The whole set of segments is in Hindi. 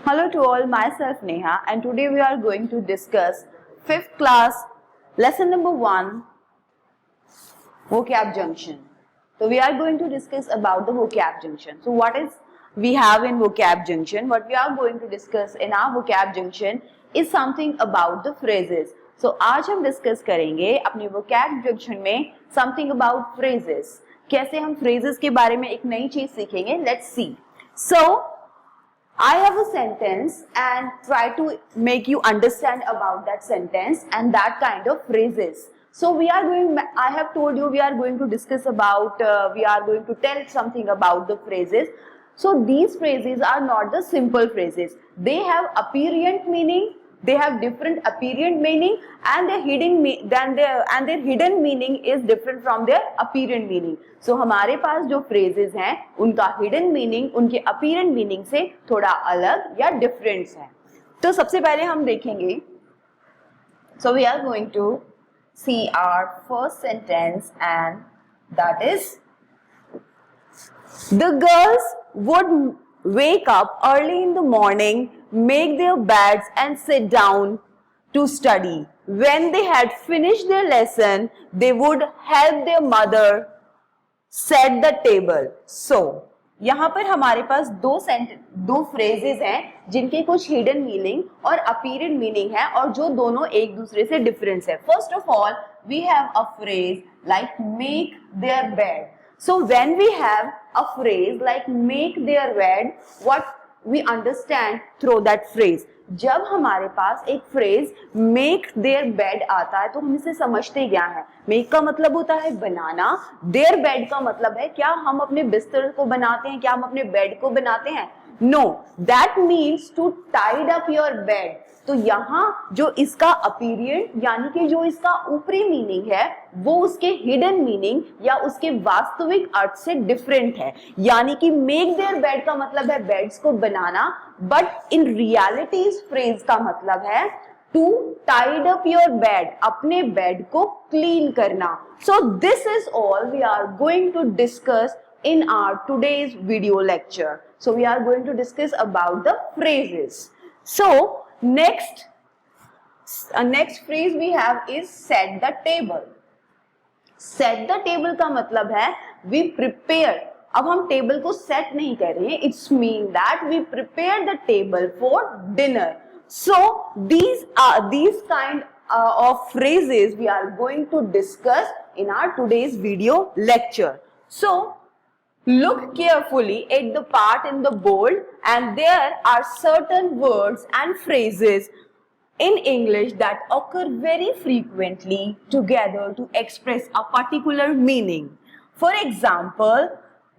Hello to all, myself Neha, and today we are going to discuss 5th class lesson number 1 vocab junction. So we are going to discuss about the vocab junction. So what is we have in vocab junction? What we are going to discuss in our vocab junction is something about the phrases. So आज हम discuss करेंगे अपने vocab junction में something about phrases. कैसे हम phrases के बारे में एक नई चीज सीखेंगे. Let's see. So I have a sentence and try to make you understand about that sentence and that kind of phrases. So I have told you we are going to discuss about, we are going to tell something about the phrases. So these phrases are not the simple phrases. They have apparent meaning, they have different apparent meaning and their hidden meaning is different from their apparent meaning. So हमारे पास जो phrases हैं उनका hidden meaning उनके apparent meaning से थोड़ा अलग या different है. तो सबसे पहले हम देखेंगे. So we are going to see our first sentence and that is the girls would wake up early in the morning, make their beds and sit down to study. When they had finished their lesson, they would help their mother set the table. So, यहाँ पर हमारे पास दो phrases हैं जिनके कुछ hidden meaning और apparent meaning है और जो दोनों एक दूसरे से different है. First of all, we have a phrase like make their bed. So when we have a phrase like make their bed, what we understand through that phrase? जब हमारे पास एक phrase make their bed आता है तो हम इसे समझते क्या है? Make का मतलब होता है बनाना, their bed का मतलब है क्या हम अपने बिस्तर को बनाते हैं, क्या हम अपने बेड को बनाते हैं? No, that means to tied up your bed. तो यहाँ जो इसका अपीरियंट यानी कि जो इसका ऊपरी मीनिंग है वो उसके हिडन मीनिंग या उसके वास्तविक अर्थ से डिफरेंट है. यानी कि मेक देयर बेड का मतलब है बेड्स को बनाना, बट इन रियलिटी इस फ्रेज का मतलब है to tide up your bed, अपने बेड को क्लीन करना. So this is all we are going to discuss in our today's video lecture. So we are going to discuss about the phrases. So next phrase we have is set the table. Set the table का मतलब है we prepare. अब हम टेबल को सेट नहीं कर रहे हैं. It's mean that we prepare the table for dinner. So these kind of phrases we are going to discuss in our today's video lecture. So look carefully at the part in the board and there are certain words and phrases in English that occur very frequently together to express a particular meaning. For example,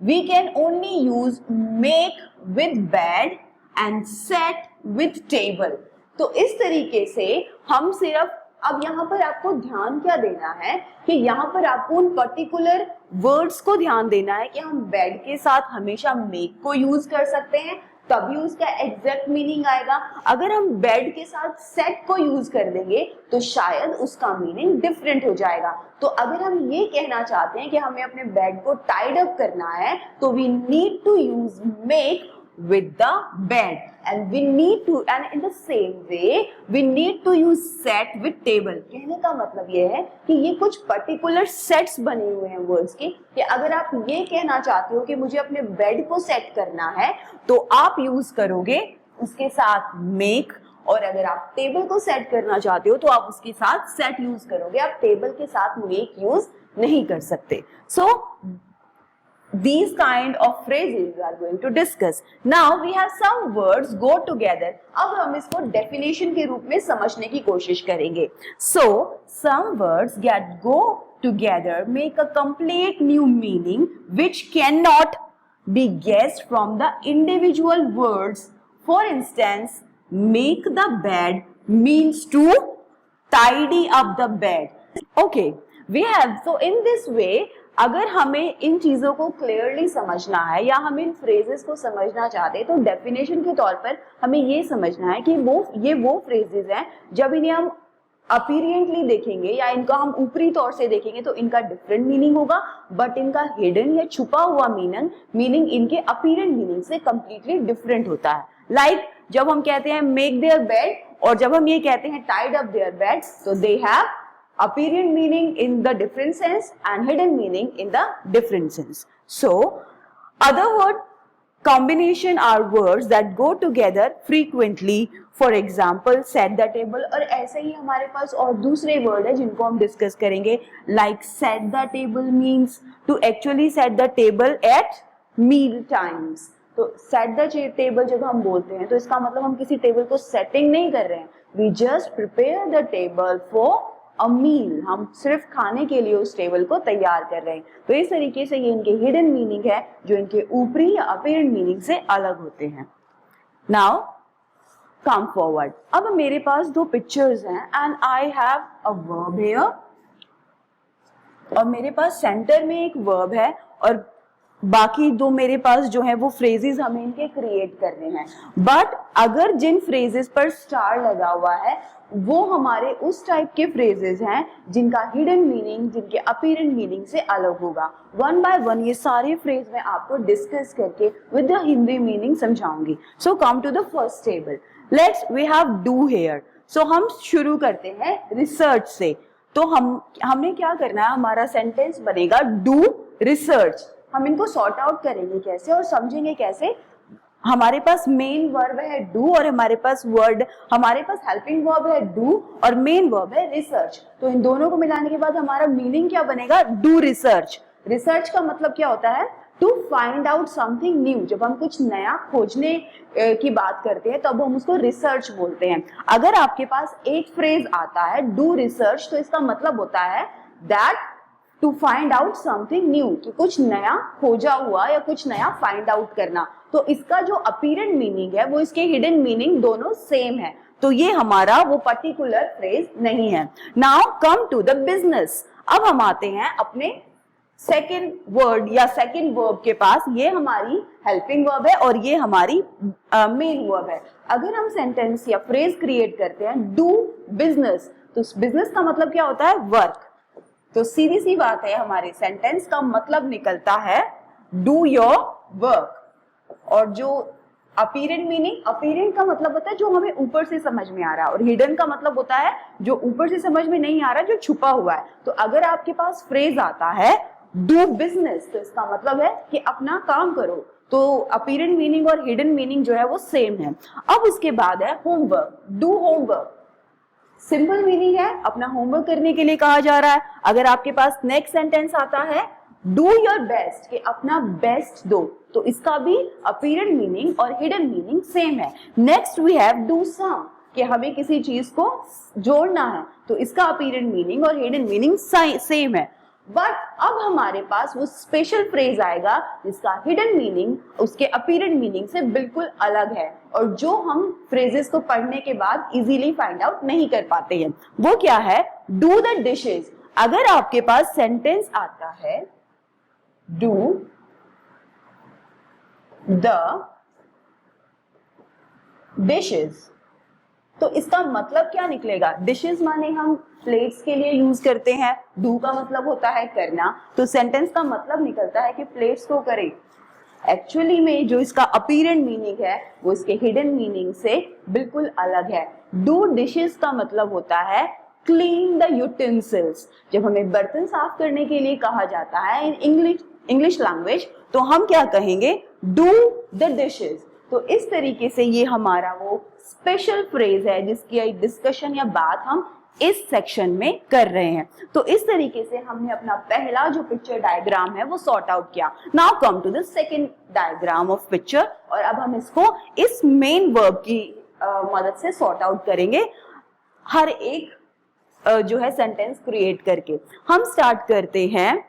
we can only use make with bed and set with table. तो इस तरीके से हम सिर्फ अब यहाँ पर आपको ध्यान क्या देना है कि यहाँ पर आपको उन पर्टिकुलर वर्ड्स को ध्यान देना है कि हम बेड के साथ हमेशा मेक को यूज कर सकते हैं तभी उसका एग्जैक्ट मीनिंग आएगा. अगर हम बेड के साथ सेट को यूज कर देंगे तो शायद उसका मीनिंग डिफरेंट हो जाएगा. तो अगर हम ये कहना चाहते हैं कि हमें अपने बेड को टाइड अप करना है तो we need to use make with the bed and in the same way we need to use set with table. कहने का मतलब ये है कि ये कुछ particular sets बने हुए हैं words के कि अगर आप ये कहना चाहते हो कि मुझे अपने बेड को सेट करना है तो आप यूज करोगे उसके साथ make, और अगर आप टेबल को सेट करना चाहते हो तो आप उसके साथ सेट यूज करोगे. आप टेबल के साथ make यूज नहीं कर सकते. So these kind of phrases we are going to discuss. Now we have some words go together. अब हम इसको definition के रूप में समझने की कोशिश करेंगे. So some words get go together make a complete new meaning which cannot be guessed from the individual words. For instance, make the bed means to tidy up the bed. Okay, we have so in this way अगर हमें इन चीजों को क्लियरली समझना है या हम इन फ्रेजेस को समझना चाहते हैं तो डेफिनेशन के तौर पर हमें ये समझना है कि ये वो फ्रेजेस हैं जब इन्हें हम अपीरियंटली देखेंगे या इनका हम ऊपरी तौर से देखेंगे तो इनका डिफरेंट मीनिंग होगा, बट इनका हिडन या छुपा हुआ मीनिंग इनके अपीरेंट मीनिंग से कंप्लीटली डिफरेंट होता है. लाइक जब हम कहते हैं मेक देयर बेड और जब हम ये कहते हैं टाइड अप देयर बेड, तो they have apparent meaning in the different sense and hidden meaning in the different sense. So other word combination are words that go together frequently. For example, set the table. और ऐसे ही हमारे पास और दूसरे वर्ड है जिनको हम डिस्कस करेंगे. Like set the table means to actually set the table at meal times. तो set the table जब हम बोलते हैं तो इसका मतलब हम किसी टेबल को सेटिंग नहीं कर रहे हैं. We just prepare the table for a meal. हम सिर्फ खाने के लिए उस टेबल को तैयार कर रहे हैं. तो इस तरीके से ये इनके हिडन मीनिंग है जो इनके ऊपरी या अपीयरेंट मीनिंग से अलग होते हैं. Now come forward. अब मेरे पास दो पिक्चर्स हैं and I have a verb here और मेरे पास सेंटर में एक वर्ब है और बाकी दो मेरे पास जो है वो फ्रेजेस हमें इनके क्रिएट करने हैं. बट अगर जिन फ्रेजेस पर स्टार लगा हुआ है वो हमारे उस टाइप के फ्रेजेस हैं जिनका हिडन मीनिंग जिनके अपीयरेंट मीनिंग से अलग होगा. वन बाय वन ये सारे फ्रेज मैं आपको डिस्कस करके विद द हिंदी मीनिंग समझाऊंगी. So come to the first table. Let's we have do here. So हम शुरू करते हैं रिसर्च से. तो हमने क्या करना है, हमारा सेंटेंस बनेगा डू रिसर्च. हम इनको सॉर्ट आउट करेंगे कैसे और समझेंगे कैसे. हमारे पास मेन वर्ब है डू और हमारे पास हेल्पिंग वर्ब है डू और मेन वर्ब है रिसर्च. तो इन दोनों को मिलाने के बाद हमारा मीनिंग क्या बनेगा, डू रिसर्च. रिसर्च का मतलब क्या होता है, to find out something new. जब हम कुछ नया खोजने की बात करते हैं तब हम उसको रिसर्च बोलते हैं. अगर आपके पास एक फ्रेज आता है डू रिसर्च तो इसका मतलब होता है that to find out something new, कि कुछ नया खोजा हुआ या कुछ नया फाइंड आउट करना. तो इसका जो अपीयरेंट मीनिंग है वो इसके हिडन मीनिंग दोनों सेम है. तो ये हमारा वो पर्टिकुलर फ्रेज नहीं है. Now come to the business. अब हम आते हैं अपने सेकेंड वर्ड या सेकेंड वर्ब के पास. ये हमारी हेल्पिंग वर्ब है और ये हमारी मेन वर्ब है. अगर हम सेंटेंस या फ्रेज क्रिएट करते हैं डू बिजनेस, तो बिजनेस का मतलब क्या होता है, वर्क. तो सीधी सी बात है, हमारे सेंटेंस का मतलब निकलता है डू योर वर्क. और जो अपीयरेंट का मतलब होता है जो हमें ऊपर से समझ में आ रहा है और हिडन का मतलब होता है जो ऊपर से समझ में नहीं आ रहा, जो छुपा हुआ है. तो अगर आपके पास फ्रेज आता है डू बिजनेस तो इसका मतलब है कि अपना काम करो. तो अपीयरेंट मीनिंग और हिडन मीनिंग जो है वो सेम है. अब उसके बाद है homework. Do homework. Simple meaning है अपना होमवर्क करने के लिए कहा जा रहा है. अगर आपके पास नेक्स्ट सेंटेंस आता है डू योर बेस्ट, कि अपना बेस्ट दो, तो इसका भी अपीयरेंट मीनिंग और हिडन मीनिंग सेम है. Next we have do sum, कि हमें किसी चीज को जोड़ना है, तो इसका अपीयरेंट मीनिंग और हिडन मीनिंग सेम है. बट अब हमारे पास वो स्पेशल फ्रेज आएगा जिसका हिडन मीनिंग उसके अपीयरेंट मीनिंग से बिल्कुल अलग है और जो हम फ्रेजेस को पढ़ने के बाद इजीली फाइंड आउट नहीं कर पाते हैं. वो क्या है, डू द डिशेज. अगर आपके पास सेंटेंस आता है डू द डिशेज, तो इसका मतलब क्या निकलेगा. डिशेज माने हम प्लेट्स के लिए यूज करते हैं, डू का मतलब होता है करना, तो सेंटेंस का मतलब निकलता है कि प्लेट्स को करें. एक्चुअली में जो इसका अपीयरेंट मीनिंग है वो इसके हिडन मीनिंग से बिल्कुल अलग है. डू डिशेज का मतलब होता है क्लीन द यूटेंसिल्स. जब हमें बर्तन साफ करने के लिए कहा जाता है इन इंग्लिश लैंग्वेज तो हम क्या कहेंगे, डू द डिशेज. तो इस तरीके से ये हमारा वो स्पेशल फ्रेज है जिसकी डिस्कशन या बात हम इस सेक्शन में कर रहे हैं. तो इस तरीके से हमने अपना पहला जो पिक्चर डायग्राम है वो सॉर्ट आउट किया. Now come to the second diagram of picture. और अब हम इसको इस मेन वर्ब की मदद से सॉर्ट आउट करेंगे हर एक जो है सेंटेंस क्रिएट करके. हम स्टार्ट करते हैं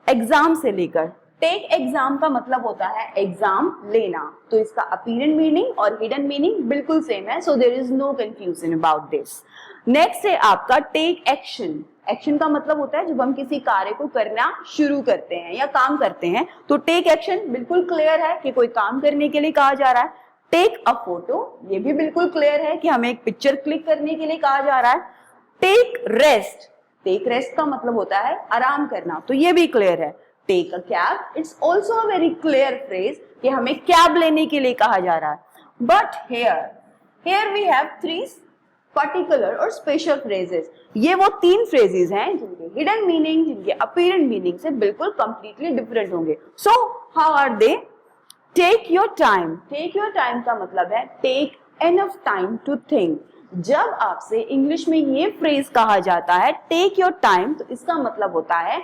एग्जाम से लेकर. टेक एग्जाम का मतलब होता है एग्जाम लेना, तो इसका अपीयरेंट मीनिंग और हिडन मीनिंग बिल्कुल सेम है. So there is no confusion about this. Next है आपका टेक एक्शन. एक्शन का मतलब होता है जब हम किसी कार्य को करना शुरू करते हैं या काम करते हैं. तो टेक एक्शन बिल्कुल क्लियर है कि कोई काम करने के लिए कहा जा रहा है. टेक अ फोटो, ये भी बिल्कुल क्लियर है कि हमें एक पिक्चर क्लिक करने के लिए कहा जा रहा है. Take rest. टेक रेस्ट का मतलब होता है आराम करना, तो ये भी क्लियर है. Take a cab, it's also a very clear phrase कि हमें कैब लेने के लिए कहा जा रहा है. But here we have three particular और special phrases. ये वो तीन phrases हैं जिनके hidden meaning, जिनके apparent meaning से बिल्कुल completely different होंगे. So how are they? Take your time. Take your time का मतलब है take enough time to think. जब आपसे इंग्लिश में ये फ्रेज कहा जाता है टेक योर टाइम, तो इसका मतलब होता है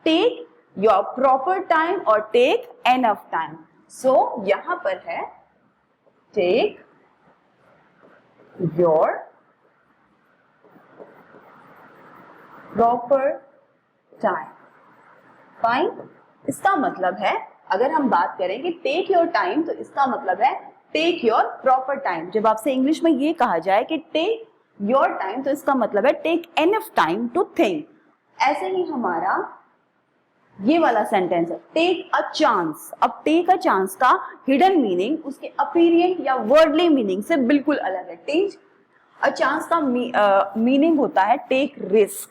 टेक योर प्रॉपर टाइम और टेक एनफ टाइम. सो यहां पर है take your proper time. Fine. इसका मतलब है अगर हम बात करें कि टेक योर टाइम, तो इसका मतलब है टेक योर प्रॉपर टाइम. जब आपसे इंग्लिश में ये कहा जाए कि टेक योर टाइम, तो इसका मतलब है take enough time to think. ऐसे ही हमारा ये वाला सेंटेंस है टेक अ चांस. अब टेक अ चांस का हिडन मीनिंग उसके अपीरियंट या वर्डली मीनिंग से बिल्कुल अलग है. टेक अ चांस का मीनिंग होता है टेक रिस्क.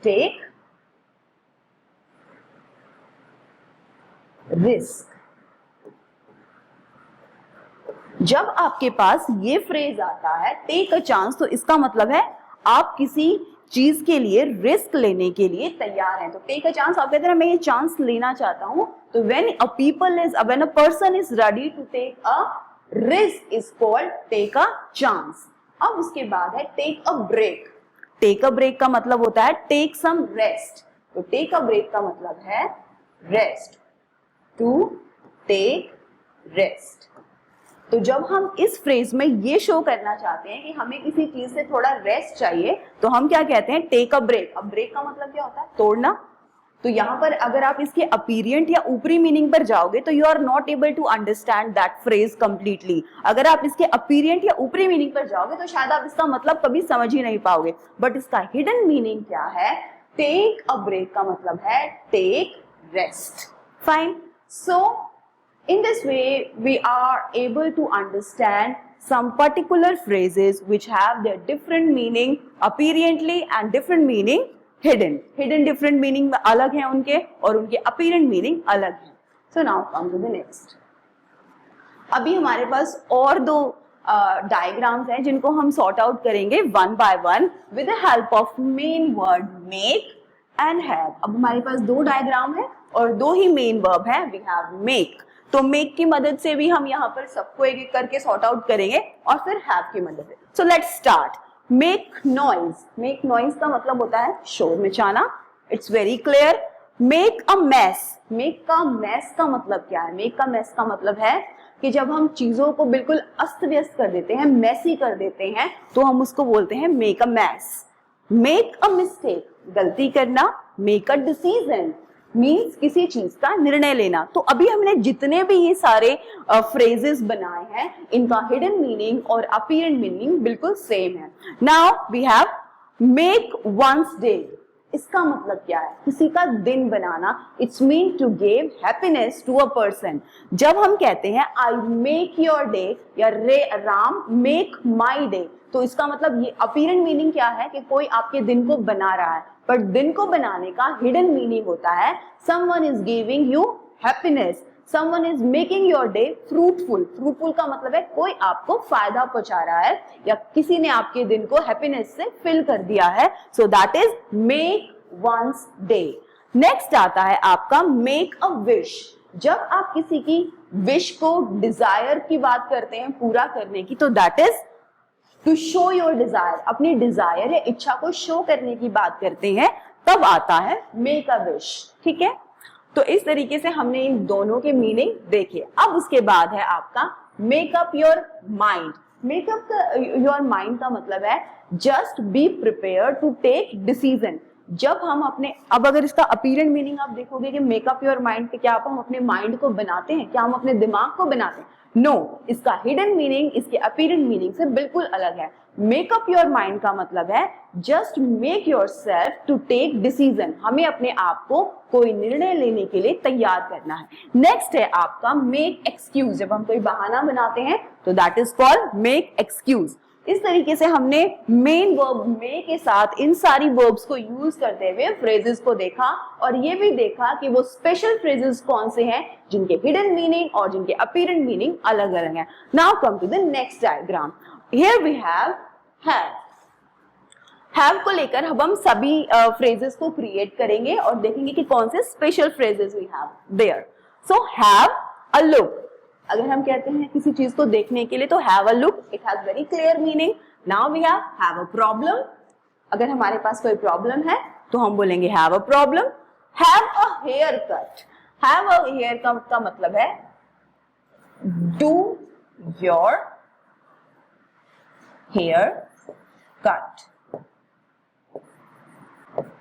Take risk. जब आपके पास ये फ्रेज आता है टेक अ चांस, तो इसका मतलब है आप किसी चीज के लिए रिस्क लेने के लिए तैयार हैं. तो टेक अ चांस, आप कहते हैं मैं ये चांस लेना चाहता हूं, तो when a person is ready to take a risk is called take a chance. अब उसके बाद है take a break. Take a break का मतलब होता है टेक सम रेस्ट. तो टेक अ ब्रेक का मतलब है रेस्ट, टू टेक रेस्ट. तो जब हम इस फ्रेज में ये शो करना चाहते हैं कि हमें किसी चीज से थोड़ा रेस्ट चाहिए, तो हम क्या कहते हैं टेक अ ब्रेक. अब ब्रेक का मतलब क्या होता है तोड़ना. तो यहां पर अगर आप इसके अपीरियंट या ऊपरी मीनिंग पर जाओगे तो you are not able to understand that phrase completely. अगर आप इसके अपीरियंट या ऊपरी मीनिंग पर जाओगे तो शायद आप इसका मतलब कभी समझ ही नहीं पाओगे. बट इसका हिडन मीनिंग क्या है? टेक अ ब्रेक का मतलब है take rest. Fine. So in this way we are able to understand some particular phrases which have their different meaning apparently and different meaning hidden. Different meaning अलग हैं उनके और उनके apparent meaning अलग हैं. So now come to the next. अभी हमारे पास और दो डायग्राम्स हैं जिनको हम सॉर्ट आउट करेंगे one by one with the help of main word make and have. अब हमारे पास दो डायग्राम है और दो ही मेन वर्ब है. We have make. तो मेक की मदद से भी हम यहाँ पर सबको एक एक करके सॉर्ट आउट करेंगे और फिर हैव की मदद से. So let's start. Make noise. Make noise का मतलब होता है शोर मचाना. It's very clear. Make a mess. Make का मेस का मतलब क्या है? मेक का मेस का मतलब है कि जब हम चीजों को बिल्कुल अस्त व्यस्त कर देते हैं, मेसी कर देते हैं, तो हम उसको बोलते हैं make a mess. Make a mistake, गलती करना. मेक अ डिसीजन मीन्स किसी चीज का निर्णय लेना. तो अभी हमने जितने भी ये सारे फ्रेजेस बनाए हैं, इनका हिडन मीनिंग और अपीरेंट मीनिंग बिल्कुल सेम है. Now we have make one's day. इसका मतलब क्या है? किसी का दिन बनाना. It's mean to give happiness to a person. जब हम कहते हैं आई मेक योर डे या राम मेक माई डे, तो इसका मतलब ये अपीरेंट मीनिंग क्या है कि कोई आपके दिन को बना रहा है. पर दिन को बनाने का हिडन मीनिंग होता है someone is giving you happiness. someone is making your day fruitful. fruitful का मतलब है कोई आपको फायदा पहुंचा रहा है या किसी ने आपके दिन को हैप्पीनेस से फिल कर दिया है. so that is make one's day. Next आता है आपका make a wish. जब आप किसी की विश को, डिजायर की बात करते हैं पूरा करने की, तो that is to show your desire. अपनी डिजायर या इच्छा को शो करने की बात करते हैं, तब आता है मेक अ विश. ठीक है. तो इस तरीके से हमने इन दोनों के मीनिंग देखे. अब उसके बाद है आपका make up your mind. Make up your mind का मतलब है just be prepare to take decision. जब हम अपने, अब अगर इसका अपीरेंट मीनिंग आप देखोगे कि मेकअप योर माइंड पे, क्या हम अपने माइंड को बनाते हैं? क्या हम अपने दिमाग को बनाते हैं? नो. इसका हिडन मीनिंग इसके अपीरेंट मीनिंग से बिल्कुल अलग है. मेकअप योर माइंड का मतलब है just make your self to take decision. हमें अपने आप को कोई निर्णय लेने के लिए तैयार करना है. नेक्स्ट है आपका मेक एक्सक्यूज. जब हम कोई बहाना बनाते हैं तो that is called make excuse. इस तरीके से हमने मेन वर्ब मे के साथ इन सारी वर्ब्स को यूज करते हुए फ्रेजेस को देखा और ये भी देखा कि वो स्पेशल फ्रेजेस कौन से हैं जिनके हिडन मीनिंग और जिनके अपीरेंट मीनिंग अलग अलग हैं। Now come to the next diagram. Here we have have को लेकर अब हम सभी फ्रेजेस को क्रिएट करेंगे और देखेंगे कि कौन से special phrases we have there. So have a look, अगर हम कहते हैं किसी चीज को देखने के लिए तो have a look, it has very clear meaning. Now we have a problem, अगर हमारे पास कोई प्रॉब्लम है तो हम बोलेंगे have a problem. Have a hair cut, have a hair cut का मतलब है डू योर हेयर कट,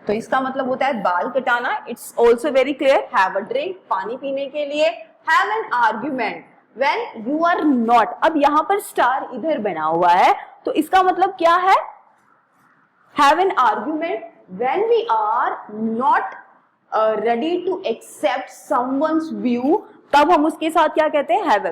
तो इसका मतलब होता है बाल कटाना। It's also very clear. Have a drink, पानी पीने के लिए। Have an argument when you are not, अब यहां पर स्टार इधर बना हुआ है तो इसका मतलब क्या है? Have an argument when we are not ready to accept someone's view, तब हम उसके साथ क्या कहते हैं? Have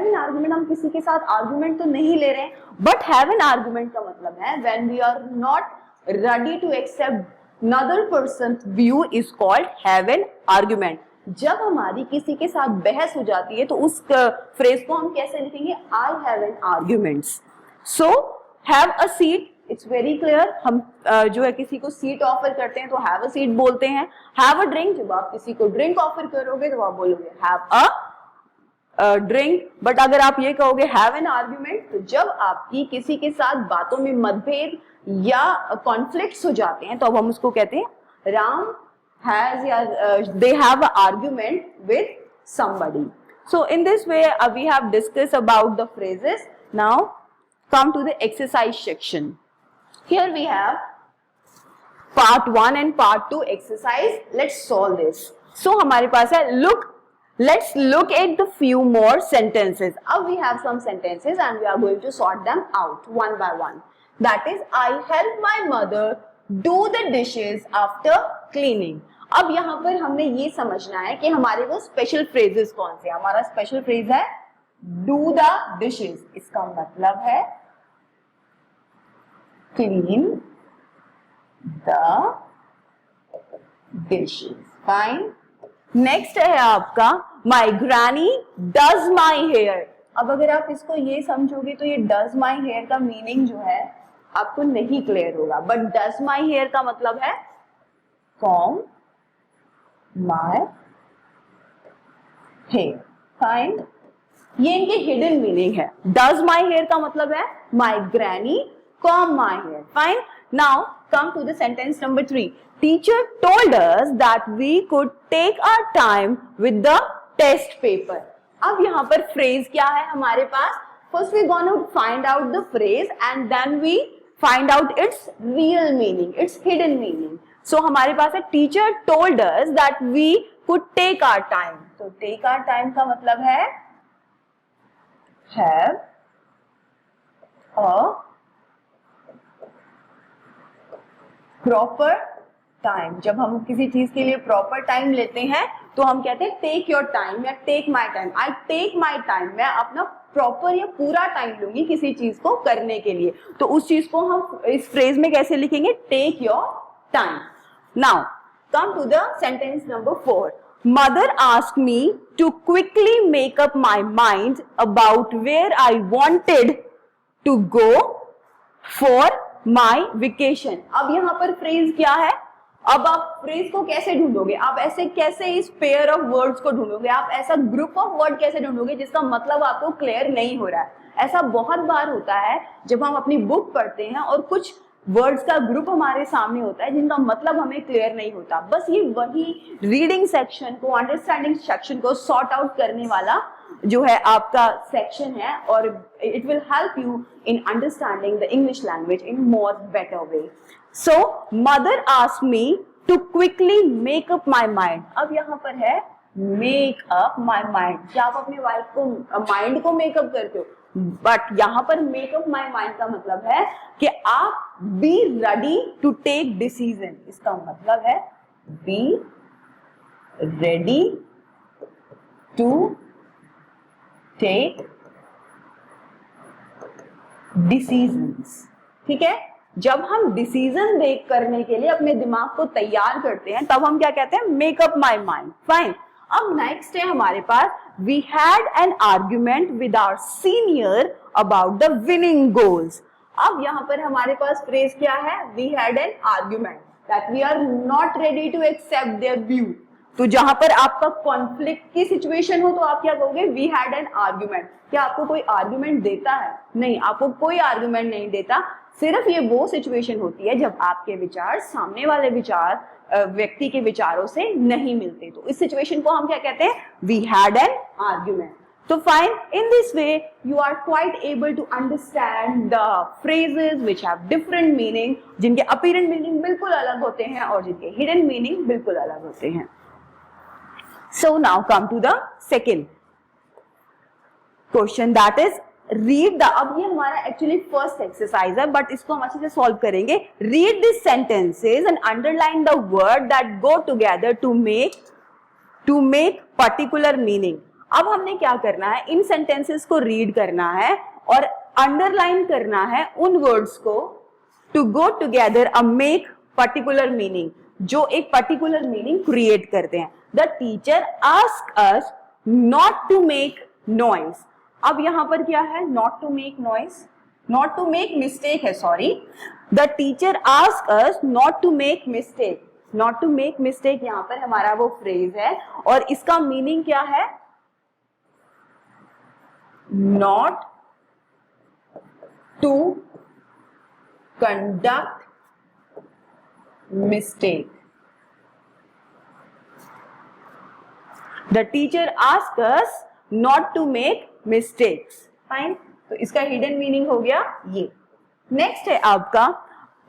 an argument. हम किसी के साथ आर्ग्यूमेंट तो नहीं ले रहे हैं, बट हैव एन आर्ग्यूमेंट का मतलब है when we are not ready to accept another person's view is called have an argument। जब हमारी किसी के साथ बहस हो जाती है तो उस फ्रेज को हम कैसे लिखेंगे? I have an arguments। So have a seat, it's very clear। हम जो है किसी को सीट ऑफर करते हैं तो have a seat बोलते हैं। have a drink, जब आप किसी को ड्रिंक ऑफर करोगे तो आप बोलोगे have a ड्रिंक। बट अगर आप ये कहोगे हैव एन आर्ग्यूमेंट, तो जब आपकी किसी के साथ बातों में मतभेद या कॉन्फ्लिक्ट्स हो जाते हैं तो अब हम उसको कहते हैं राम हैज या they have a argument with somebody. So in this way we have discuss about the phrases. Now come to the exercise section. Here we have part 1 and part 2 exercise. Let's solve this. So हमारे पास है look, let's look at the few more sentences। Now we have some sentences and we are going to sort them out one by one। That is, I help my mother do the dishes after cleaning। अब यहाँ पर हमने ये समझना है कि हमारे वो स्पेशल फ्रेजेस कौन से। हमारा स्पेशल फ्रेज है do the dishes, इसका मतलब है clean the dishes। Fine। Next है आपका माई ग्रैनी डज माई हेयर। अब अगर आप इसको ये समझोगे तो ये डज माई हेयर का मीनिंग जो है आपको नहीं क्लियर होगा, बट डज माई हेयर का मतलब है कॉम माई हेयर। फाइन, ये इनके हिडन मीनिंग है। डज माई हेयर का मतलब है my granny comb my hair. Fine. Now come to the sentence number 3। Teacher told us that we could take our time with the test paper। अब यहाँ पर phrase क्या है हमारे पास? First we gonna find out the phrase and then we find out its real meaning, its hidden meaning। So हमारे पास है teacher told us that we could take our time। तो take our time का मतलब है have a प्रॉपर टाइम। जब हम किसी चीज के लिए प्रॉपर टाइम लेते हैं तो हम कहते हैं टेक योर टाइम या take my time. I take my time, मैं अपना प्रॉपर या पूरा टाइम लूंगी किसी चीज को करने के लिए। तो उस चीज को हम इस फ्रेज में कैसे लिखेंगे? Take your time. Now come to the sentence number 4। Mother asked me to quickly make up my mind about where I wanted to go for my vacation. अब यहाँ पर फ्रेज क्या है? अब आप फ्रेज को कैसे ढूंढोगे? आप ऐसे कैसे इस पेयर ऑफ वर्ड्स को ढूंढोगे? आप ऐसा ग्रुप ऑफ वर्ड कैसे ढूंढोगे जिसका मतलब आपको क्लियर नहीं हो रहा है? ऐसा बहुत बार होता है जब हम अपनी बुक पढ़ते हैं और कुछ वर्ड्स का ग्रुप हमारे सामने होता है जिनका मतलब हमें क्लियर नहीं होता। बस ये वही रीडिंग सेक्शन को, अंडरस्टैंडिंग सेक्शन को सॉर्ट आउट करने वाला जो है आपका सेक्शन है और it will help you in understanding the English language in more better way. So mother asked me to quickly make up my mind. अब यहाँ पर है मेक अप माई माइंड। क्या आप अपने वाइफ को माइंड को मेकअप करते हो? बट यहाँ पर मेकअप माई माइंड का मतलब है कि आप be ready to take decision. इसका मतलब है be ready to take decisions. ठीक है, जब हम डिसीजन देख करने के लिए अपने दिमाग को तैयार करते हैं तब हम क्या कहते हैं, make up my mind. Fine, अब नेक्स्ट है हमारे पास, we had an argument with our senior about the winning goals. अब यहाँ पर हमारे पास फ्रेज क्या है, we had an argument that we are not ready to accept their view. तो जहां पर आपका कॉन्फ्लिक्ट की सिचुएशन हो तो आप क्या कहोगे, वी हैड एन आर्ग्यूमेंट। क्या आपको कोई आर्ग्यूमेंट देता है? नहीं, आपको कोई आर्ग्यूमेंट नहीं देता। सिर्फ ये वो सिचुएशन होती है जब आपके विचार सामने वाले व्यक्ति के विचारों से नहीं मिलते, तो इस सिचुएशन को हम क्या कहते हैं, वी हैड एन आर्ग्यूमेंट। तो fine, in this way you are quite able to understand the phrases which have different meaning, जिनके अपीरेंट मीनिंग बिल्कुल अलग होते हैं और जिनके हिडन मीनिंग बिल्कुल अलग होते हैं। So now come to the second question, that is read the, अब ये हमारा एक्चुअली फर्स्ट एक्सरसाइज है बट इसको हम अच्छे से सॉल्व करेंगे। Read this sentences and underline the word that go together to make particular meaning. अब हमने क्या करना है, इन सेंटेंसेस को रीड करना है और अंडरलाइन करना है उन वर्ड्स को, to go together a make particular meaning, जो एक पर्टिकुलर मीनिंग क्रिएट करते हैं। The teacher asked us not to make noise. अब यहां पर क्या है, not to make noise, not to make mistake है, sorry. The teacher asked us not to make mistake. Not to make mistake यहां पर हमारा वो फ्रेज है और इसका मीनिंग क्या है, not to conduct mistake. The teacher asked us not to make mistakes. Fine. तो इसका हिडन मीनिंग हो गया ये। नेक्स्ट है आपका,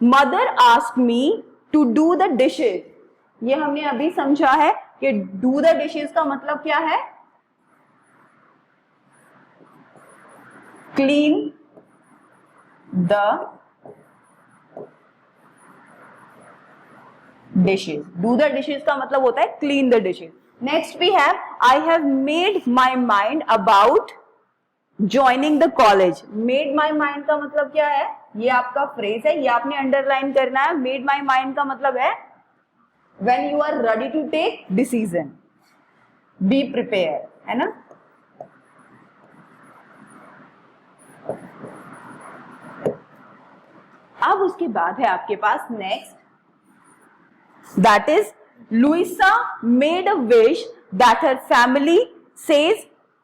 mother asked me to do the dishes. ये हमने अभी समझा है कि डू द डिशेज का मतलब क्या है, clean the dishes. Do the dishes का मतलब होता है clean the dishes. Next we have, I have made my mind about joining the college. Made my mind का मतलब क्या है, ये आपका फ्रेज है, ये आपने अंडरलाइन करना है। Made my mind का मतलब है when you are ready to take decision, be prepared, है ना। अब उसके बाद है आपके पास next, that is Louisa made a wish that her family says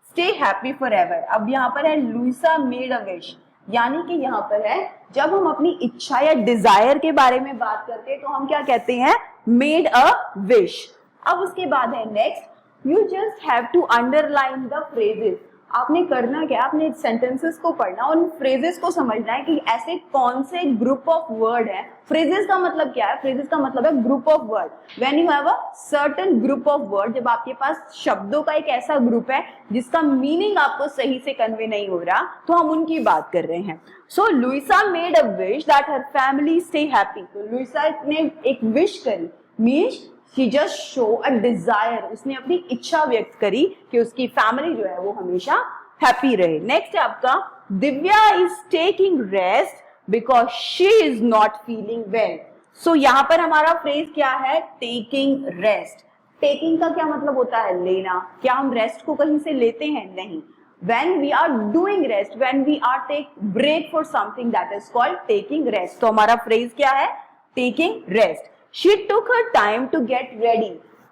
stay happy forever. अब यहाँ पर है Louisa made a wish, यानी कि यहाँ पर है जब हम अपनी इच्छा या डिजायर के बारे में बात करते हैं तो हम क्या कहते हैं, made a wish। अब उसके बाद है next, you just have to underline the phrases। आपने करना क्या, आपने सेंटेंसेस को पढ़ना और उन फ्रेजेस को समझना है कि ऐसे कौन से ग्रुप ऑफ वर्ड है। फ्रेजेस का मतलब क्या है, फ्रेजेस का मतलब है group of word. When you have a certain group of word, जब आपके पास शब्दों का एक ऐसा ग्रुप है जिसका मीनिंग आपको सही से कन्वे नहीं हो रहा, तो हम उनकी बात कर रहे हैं। So Luisa made a wish that her family stay happy. तो लुइसा ने एक विश करी, means She just show a desire, उसने अपनी इच्छा व्यक्त करी कि उसकी फैमिली जो है वो हमेशा हैप्पी रहे। नेक्स्ट है आपका, Divya is taking rest because she is not feeling well. So यहाँ पर हमारा फ्रेज क्या है, टेकिंग रेस्ट। टेकिंग का क्या मतलब होता है, लेना। क्या हम रेस्ट को कहीं से लेते हैं, नहीं। When we are doing rest, when we are take break for something, that is called taking rest। तो हमारा फ्रेज क्या है, taking rest। She took her time to get ready।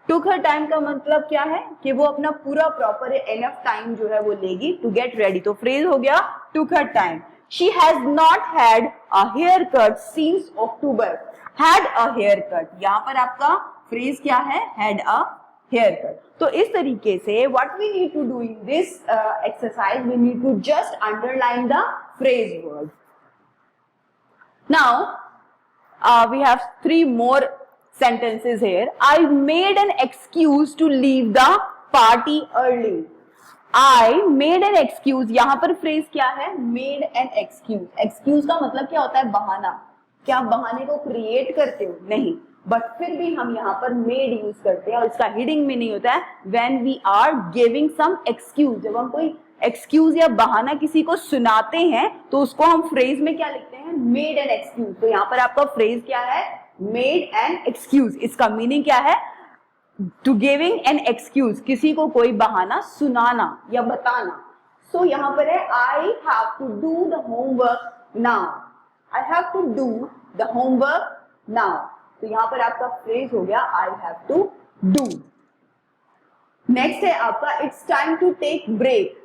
took her time का मतलब क्या है कि वो अपना पूरा प्रॉपर enough टाइम जो है वो लेगी to get ready। तो फ्रेज हो गया took her time। She has not had a haircut since October। had a haircut, यहाँ पर आपका फ्रेज क्या है, had a haircut। तो इस तरीके से what we need to do in this exercise, we need to just underline the phrase word। Now we have 3 more sentences here। I made an excuse to leave the party early। I made an excuse, यहाँ पर फ्रेज क्या है, made an excuse। excuse का मतलब क्या होता है, बहाना। क्या आप बहाने को क्रिएट करते हो, नहीं, बट फिर भी हम यहाँ पर made यूज करते हैं और इसका हिडिंग में नहीं होता है when we are giving some excuse। जब हम कोई एक्सक्यूज या बहाना किसी को सुनाते हैं तो उसको हम फ्रेज में क्या लिखते हैं, मेड एन एक्सक्यूज। तो यहाँ पर आपका फ्रेज क्या है, मेड एन एक्सक्यूज। इसका मीनिंग क्या है, टू गिविंग एन एक्सक्यूज, किसी को कोई बहाना सुनाना या बताना। सो यहाँ पर है I have to do the homework now, I have to do the homework now. तो यहाँ पर आपका फ्रेज हो गया I have to do. Next है आपका it's time to take break.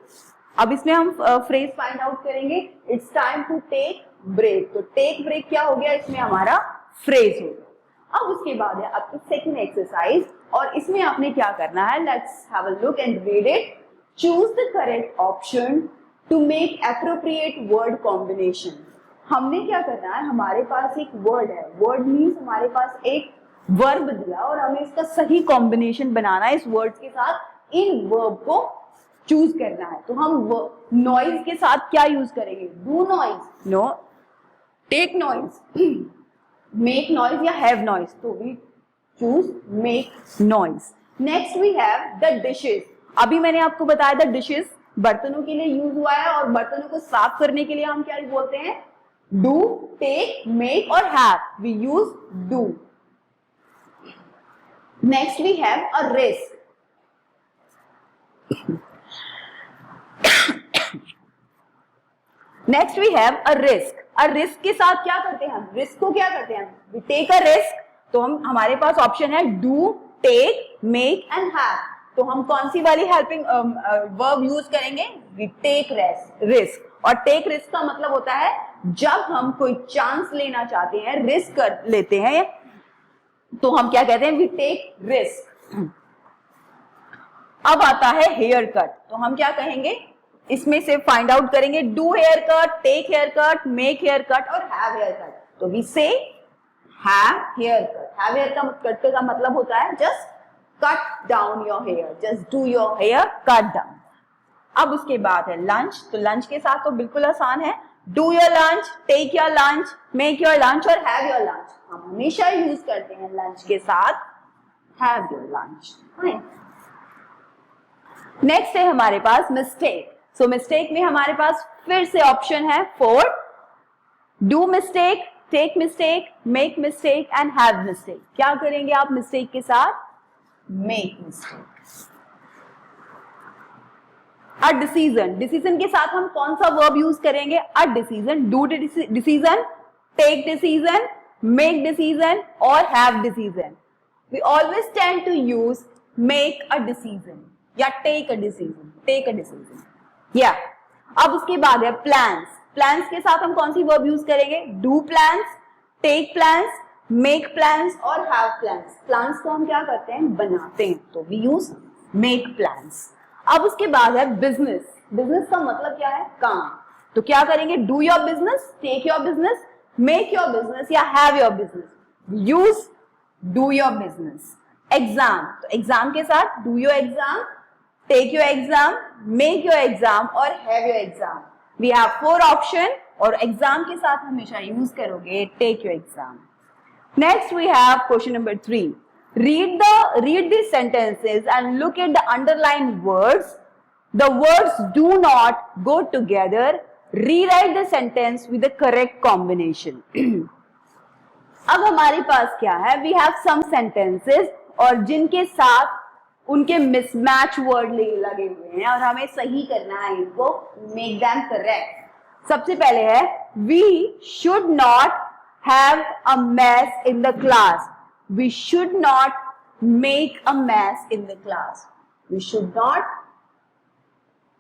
अब इसमें हम फ्रेज फाइंड आउट करेंगे, it's time to take break. तो टेक ब्रेक क्या हो गया, इसमें हमारा फ्रेज हो गया। अब उसके बाद है आपकी सेकंड एक्सरसाइज, और इसमें आपने क्या करना है, let's have a look and read it. Choose the correct option to make appropriate word combination. हमने क्या करना है, हमारे पास एक वर्ड है, वर्ड मीन्स हमारे पास एक वर्ब दिया और हमें इसका सही कॉम्बिनेशन बनाना है इस वर्ड के साथ। इन वर्ब को चूज करना है। तो हम नॉइज के साथ क्या यूज करेंगे, do noise, no, take noise, make noise या हैव नॉइज। तो we choose make noise. Next we have the dishes. अभी मैंने आपको बताया था डिशेस बर्तनों के लिए यूज हुआ है, और बर्तनों को साफ करने के लिए हम क्या बोलते हैं, डू, टेक, मेक और have. We use do. Next we have a risk. Next we have a risk. A risk के साथ क्या करते हैं हम, रिस्क को क्या करते हैं, वी टेक अ रिस्क। तो हम हमारे पास ऑप्शन है do, take, make and have. तो हम कौन सी वाली हेल्पिंग वर्ब यूज करेंगे, वी टेक रिस्क। और टेक रिस्क का मतलब होता है जब हम कोई चांस लेना चाहते हैं, रिस्क कर लेते हैं, तो हम क्या कहते हैं, वी टेक रिस्क। अब आता है हेयर कट। तो हम क्या कहेंगे, इसमें से फाइंड आउट करेंगे, do hair cut, take hair cut, make hair cut और हैव हेयर कट। तो we say have hair cut. Have hair cut का मतलब होता है just cut down your hair, just do your hair cut down. अब उसके बाद है लंच। तो लंच के साथ तो बिल्कुल आसान है, do your lunch, take your lunch, make your lunch और हैव योर लंच। हम हमेशा यूज करते हैं लंच के साथ हैव योर लंच। नेक्स्ट है हमारे पास मिस्टेक। सो मिस्टेक में हमारे पास फिर से ऑप्शन है 4, do mistake, take mistake, make mistake and have mistake. क्या करेंगे आप मिस्टेक के साथ, make mistake. A decision. Decision के साथ हम कौन सा वर्ब यूज करेंगे, a decision, do decision, take decision, make decision और have decision. We always tend to use make a decision या take a decision, take a decision या। अब उसके बाद है प्लान्स। प्लान्स के साथ हम कौन सी वर्ब यूज करेंगे, do plans, take plans, make plans और हैव प्लान्स। प्लान्स को हम क्या करते हैं, बनाते हैं, तो वी यूज मेक प्लान्स। अब उसके बाद है बिजनेस। बिजनेस का मतलब क्या है, काम। तो क्या करेंगे, do your business, take your business, make your business या have your business. Use do your business. Exam. तो एग्जाम के साथ do your exam, take your exam, make your exam और have your exam. We have 4 option और एग्जाम के साथ हमेशा यूज करोगे take your exam. Next we have question number 3। read these sentences and look at the underlined words. The words do not go together. Rewrite the sentence with the correct combination. अब हमारे पास क्या है, we have some sentences और जिनके साथ उनके मिसमैच वर्ड लगे हुए हैं और हमें सही करना है इनको, make them correct। सबसे पहले है we should not have a mess in the class. We should not make a mess in the class. We should not,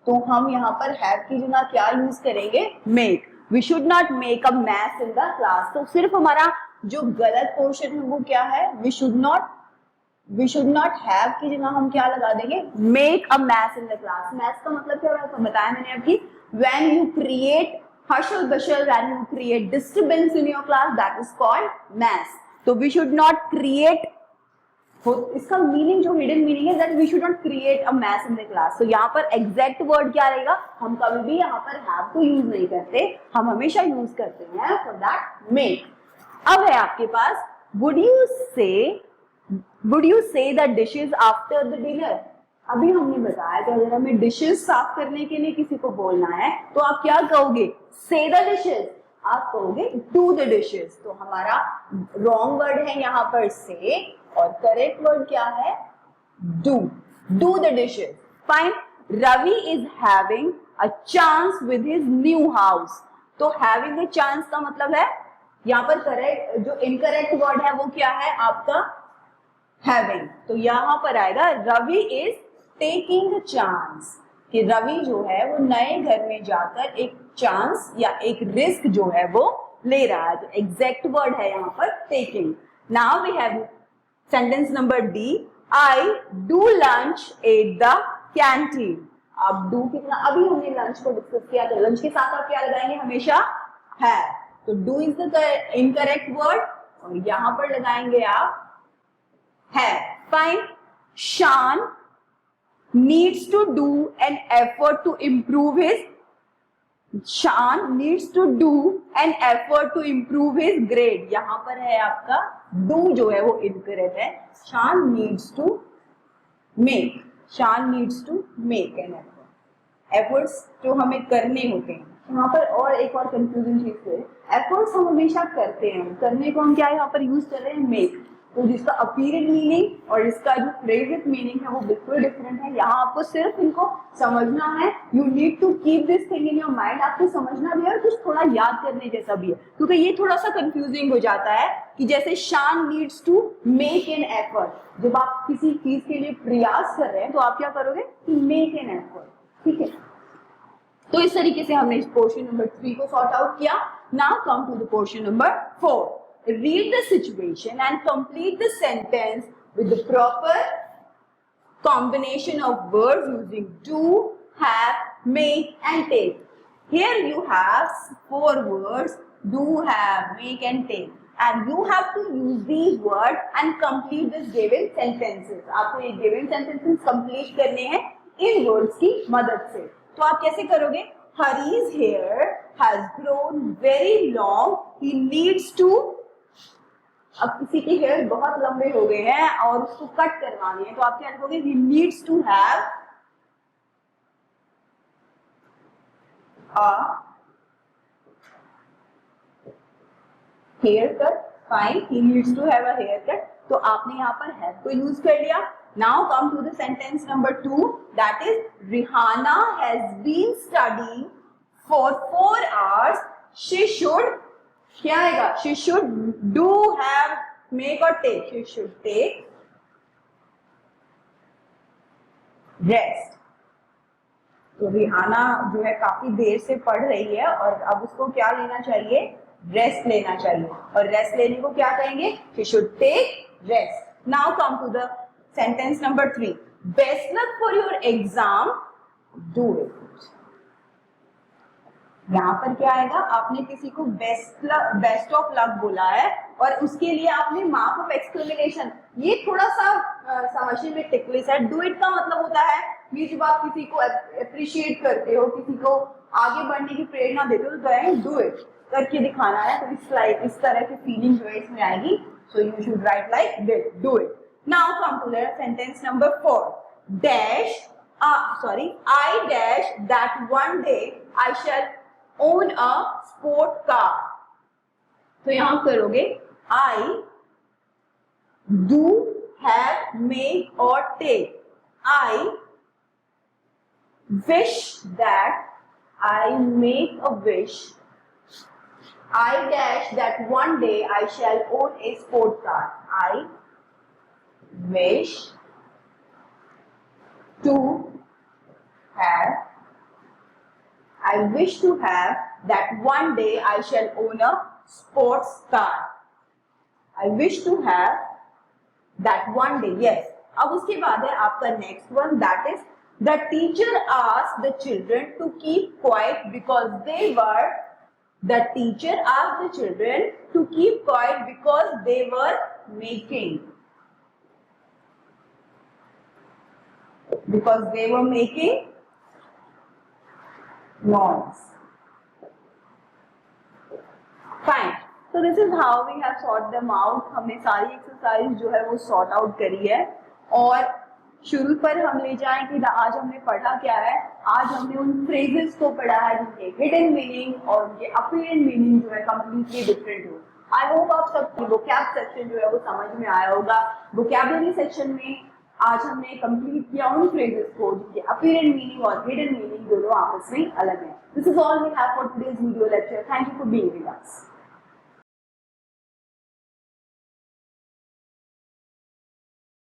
तो हम यहाँ पर have की जगह क्या यूज करेंगे, make. We should not make a mess in the class. तो सिर्फ हमारा जो गलत पोर्शन है वो क्या है, we should not have की जगह हम क्या लगा देंगे, make a mess in the class. Mess का मतलब क्या है बताया मैंने आपकी, when you create hustle bustle, when you create disturbance in your class, that is called mess. तो we should not create, इसका मीनिंग जो हिडन मीनिंग है, that we should not create a mess in the class. तो यहाँ पर एग्जैक्ट वर्ड क्या रहेगा, हम कभी भी यहाँ पर have को यूज नहीं करते, हम हमेशा यूज करते हैं for that make. अब है आपके पास would you say the dishes after the dinner. अभी हमने बताया कि अगर हमें डिशेस साफ करने के लिए किसी को बोलना है तो आप क्या कहोगे, से द डिशेस, आप कहोगे डू द डिशेस। तो हमारा रॉन्ग वर्ड है यहाँ पर से और करेक्ट वर्ड क्या है, do, do the dishes. Fine. Ravi is having a chance with his new house. तो हैविंग अ चांस का मतलब है, यहाँ पर करेक्ट जो इनकरेक्ट वर्ड है वो क्या है आपका, हैविंग। तो यहां पर आएगा Ravi is taking a chance, कि रवि जो है वो नए घर में जाकर एक चांस या एक रिस्क जो है वो ले रहा है। तो एग्जैक्ट वर्ड है यहाँ पर taking. Now we have sentence number D, I do lunch at the canteen. अब डू कितना, अभी हमने लंच को डिस्कस किया, तो लंच के साथ आप क्या लगाएंगे हमेशा, है। तो do is the incorrect word और यहां पर लगाएंगे आप है। फाइन। शान needs to do an effort to improve his, Shan needs to do an effort to improve his grade। यहां पर है आपका do जो है वो इनकरेक्ट है, Shan needs to make, Shan needs to make an effort, efforts जो हमें करने होते हैं। यहाँ पर और एक और कंफ्यूजन चीज है, एफर्ट्स हम हमेशा करते हैं, करने को हम क्या यहाँ पर यूज कर रहे हैं, मेक। तो जिसका अपीरेंट मीनिंग और इसका जो फ्रेजेस मीनिंग है वो बिल्कुल डिफरेंट है। यहाँ आपको सिर्फ इनको समझना है, you need to keep this thing in your mind. आपको समझना भी है और कुछ थोड़ा याद करने जैसा भी है, क्योंकि ये थोड़ा सा कंफ्यूजिंग हो जाता है कि जैसे Shaan needs to make an effort, जब आप किसी चीज के लिए प्रयास कर रहे हैं तो आप क्या करोगे, मेक एन एफर्ट। ठीक है, तो इस तरीके से हमने इस पोर्शन नंबर 3 को सॉर्ट आउट किया। Now come to the portion number 4। Read the situation and complete the sentence with the proper combination of words using do, have, make and take. Here you have 4 words, do, have, make and take, and you have to use these words and complete this given sentences. आपको ये given sentences complete करने हैं इन words की मदद से। तो आप कैसे करोगे, Hari's hair has grown very long, he needs to, अब किसी के हेयर बहुत लंबे हो गए हैं और उसको कट करवाने हैं, तो आप क्या लिखोगे, he needs to have a haircut। Fine, he needs to have a haircut। तो आपने यहाँ पर have को यूज कर लिया। Now come to the sentence number 2, that is Rihanna has been studying for 4 hours, she should, क्या आएगा, she should do, have, make और take, she should take rest। तो रिहाना जो है काफी देर से पढ़ रही है और अब उसको क्या लेना चाहिए, रेस्ट लेना चाहिए, और रेस्ट लेने को क्या कहेंगे, she should take rest। Now come to the sentence number 3, best luck for your exam, do it। यहाँ पर क्या आएगा, आपने किसी को बेस्ट ऑफ लक बोला है और उसके लिए आपने मार्क ऑफ एक्सक्लेमेशन, ये थोड़ा सा समझने में टिकलिस है। डू इट का मतलब होता है ये जब आप किसी को अप्रिशिएट करते हो, किसी को आगे बढ़ने की प्रेरणा देते हो, तो कहेंगे डू इट, करके दिखाना है। तो इस तरह की फीलिंग जो है इसमें आएगी। So you should write like this, do it. Now come to the sentence number 4, dash I dash that one day I shall own a sport car। तो यहां करोगे I do, have, make और take। I wish that, I make a wish, I dash that one day I shall own a sport car। I wish to have, I wish to have that one day I shall own a sports car। I wish to have that one day, yes। अब उसके बाद है आपका next one, that is the teacher asked the children to keep quiet because they were, the teacher asked the children to keep quiet because they were making, because they were making noise। Fine, so this is how we have sort them out। हमने सारी एक्सरसाइज जो है वो सॉर्ट आउट करी है और शुरू पर हम ले जाएं कि आज हमने पढ़ा क्या है। आज हमने उन फ्रेजेस को पढ़ा है जिनके हिडन मीनिंग और उनके अपीयरेंट मीनिंग जो है कंप्लीटली डिफरेंट हो। आई होप आप सबकी वोकैब सेक्शन जो है वो समझ में आया होगा। वोकैबुलरी सेक्शन में आज हमने कंप्लीट किया उन फ्रेजेस को जिनके अपीयरेंट मीनिंग और हिडन मीनिंग दोनों आपस में अलग है। This is all we have for today's video lecture. Thank you for being with us.